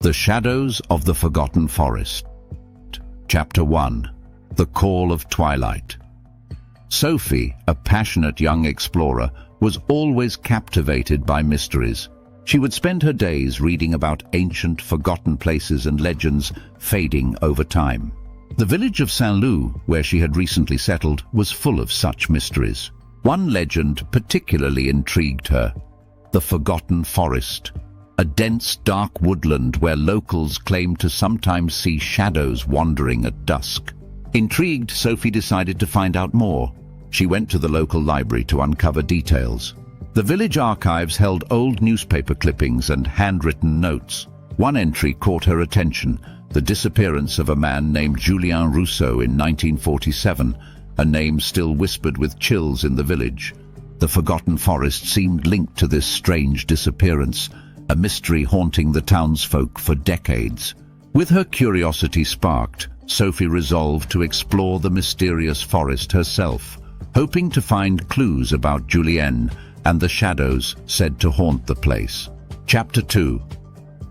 The Shadows of the Forgotten Forest. Chapter 1. The Call of Twilight. Sophie, a passionate young explorer, was always captivated by mysteries. She would spend her days reading about ancient, forgotten places and legends fading over time. The village of Saint-Loup, where she had recently settled, was full of such mysteries. One legend particularly intrigued her: the Forgotten Forest, a dense, dark woodland where locals claimed to sometimes see shadows wandering at dusk. Intrigued, Sophie decided to find out more. She went to the local library to uncover details. The village archives held old newspaper clippings and handwritten notes. One entry caught her attention: the disappearance of a man named Julien Rousseau in 1947, a name still whispered with chills in the village. The Forgotten Forest seemed linked to this strange disappearance, a mystery haunting the townsfolk for decades. With her curiosity sparked, Sophie resolved to explore the mysterious forest herself, hoping to find clues about Julien and the shadows said to haunt the place. Chapter 2.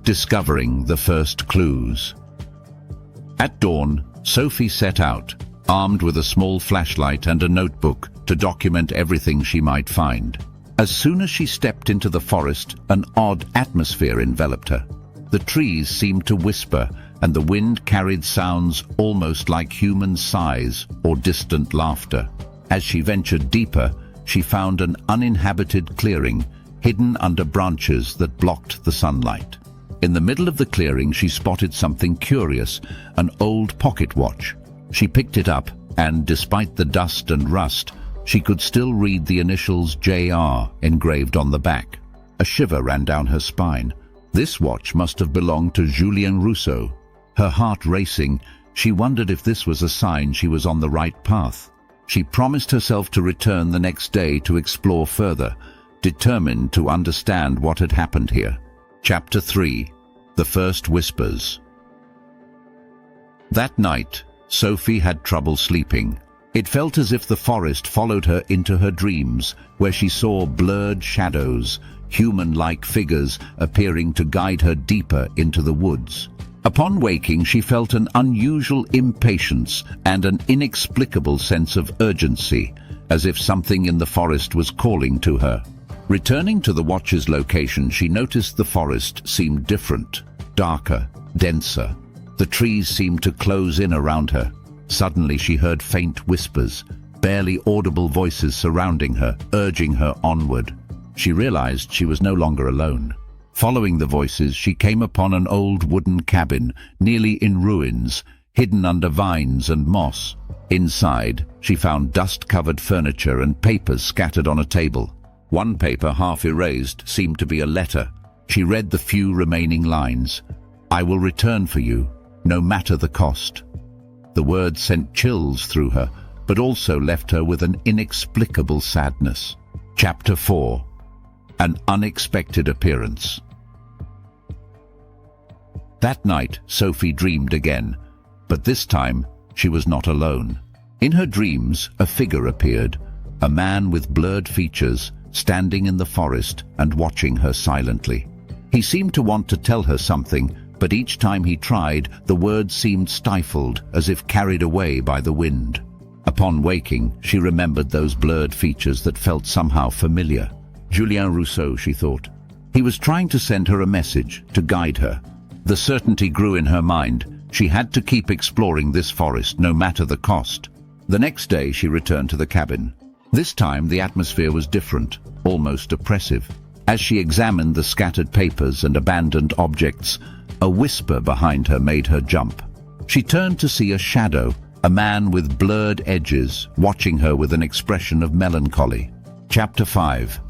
Discovering the First Clues. At dawn, Sophie set out, armed with a small flashlight and a notebook to document everything she might find. As soon as she stepped into the forest, an odd atmosphere enveloped her. The trees seemed to whisper, and the wind carried sounds almost like human sighs or distant laughter. As she ventured deeper, she found an uninhabited clearing, hidden under branches that blocked the sunlight. In the middle of the clearing, she spotted something curious: an old pocket watch. She picked it up, and despite the dust and rust, she could still read the initials JR engraved on the back. A shiver ran down her spine. This watch must have belonged to Julien Rousseau. Her heart racing, she wondered if this was a sign she was on the right path. She promised herself to return the next day to explore further, determined to understand what had happened here. Chapter 3. The First Whispers. That night, Sophie had trouble sleeping. It felt as if the forest followed her into her dreams, where she saw blurred shadows, human-like figures appearing to guide her deeper into the woods. Upon waking, she felt an unusual impatience and an inexplicable sense of urgency, as if something in the forest was calling to her. Returning to the watch's location, she noticed the forest seemed different, darker, denser. The trees seemed to close in around her. Suddenly she heard faint whispers, barely audible voices surrounding her, urging her onward. She realized she was no longer alone. Following the voices, she came upon an old wooden cabin, nearly in ruins, hidden under vines and moss. Inside, she found dust-covered furniture and papers scattered on a table. One paper, half erased, seemed to be a letter. She read the few remaining lines: "I will return for you, no matter the cost." The words sent chills through her, but also left her with an inexplicable sadness. Chapter 4. An Unexpected Appearance. That night, Sophie dreamed again, but this time she was not alone. In her dreams, a figure appeared, a man with blurred features, standing in the forest and watching her silently. He seemed to want to tell her something, but each time he tried, the words seemed stifled, as if carried away by the wind. Upon waking, she remembered those blurred features that felt somehow familiar. Julien Rousseau, she thought. He was trying to send her a message, to guide her. The certainty grew in her mind. She had to keep exploring this forest, no matter the cost. The next day, she returned to the cabin. This time, the atmosphere was different, almost oppressive. As she examined the scattered papers and abandoned objects, a whisper behind her made her jump. She turned to see a shadow, a man with blurred edges, watching her with an expression of melancholy. Chapter 5.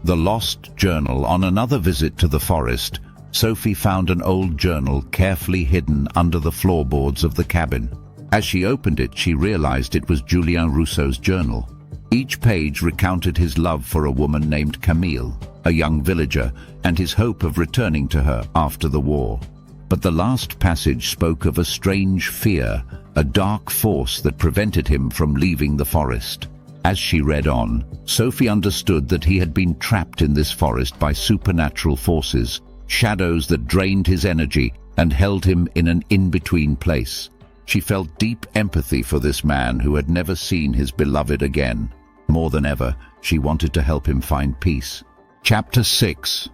The Lost Journal. On another visit to the forest, Sophie found an old journal carefully hidden under the floorboards of the cabin. As she opened it, she realized it was Julien Rousseau's journal. Each page recounted his love for a woman named Camille, a young villager, and his hope of returning to her after the war. But the last passage spoke of a strange fear, a dark force that prevented him from leaving the forest. As she read on, Sophie understood that he had been trapped in this forest by supernatural forces, shadows that drained his energy and held him in an in-between place. She felt deep empathy for this man who had never seen his beloved again. More than ever, she wanted to help him find peace. Chapter 6.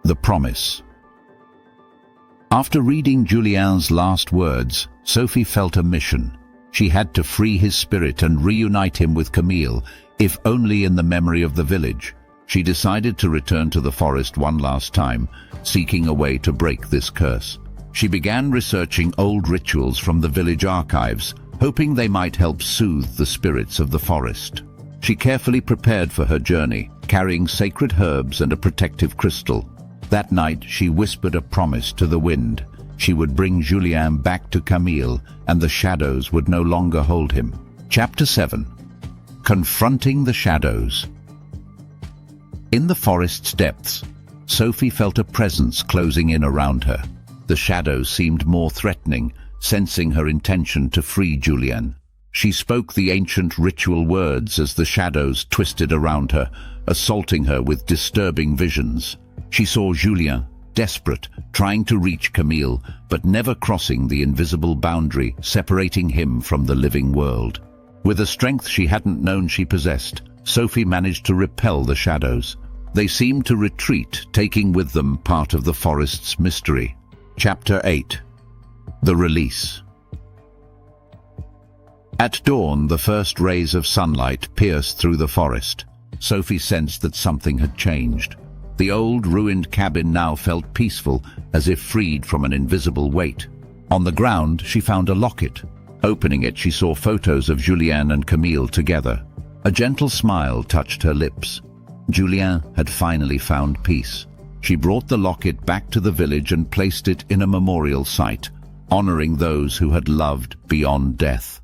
The Promise. After reading Julien's last words, Sophie felt a mission. She had to free his spirit and reunite him with Camille, if only in the memory of the village. She decided to return to the forest one last time, seeking a way to break this curse. She began researching old rituals from the village archives, hoping they might help soothe the spirits of the forest. She carefully prepared for her journey, carrying sacred herbs and a protective crystal. That night, she whispered a promise to the wind. She would bring Julien back to Camille, and the shadows would no longer hold him. Chapter 7. Confronting the Shadows. In the forest's depths, Sophie felt a presence closing in around her. The shadows seemed more threatening, sensing her intention to free Julien. She spoke the ancient ritual words as the shadows twisted around her, assaulting her with disturbing visions. She saw Julien, desperate, trying to reach Camille, but never crossing the invisible boundary separating him from the living world. With a strength she hadn't known she possessed, Sophie managed to repel the shadows. They seemed to retreat, taking with them part of the forest's mystery. Chapter 8. The Release. At dawn, the first rays of sunlight pierced through the forest. Sophie sensed that something had changed. The old, ruined cabin now felt peaceful, as if freed from an invisible weight. On the ground, she found a locket. Opening it, she saw photos of Julien and Camille together. A gentle smile touched her lips. Julien had finally found peace. She brought the locket back to the village and placed it in a memorial site, honoring those who had loved beyond death.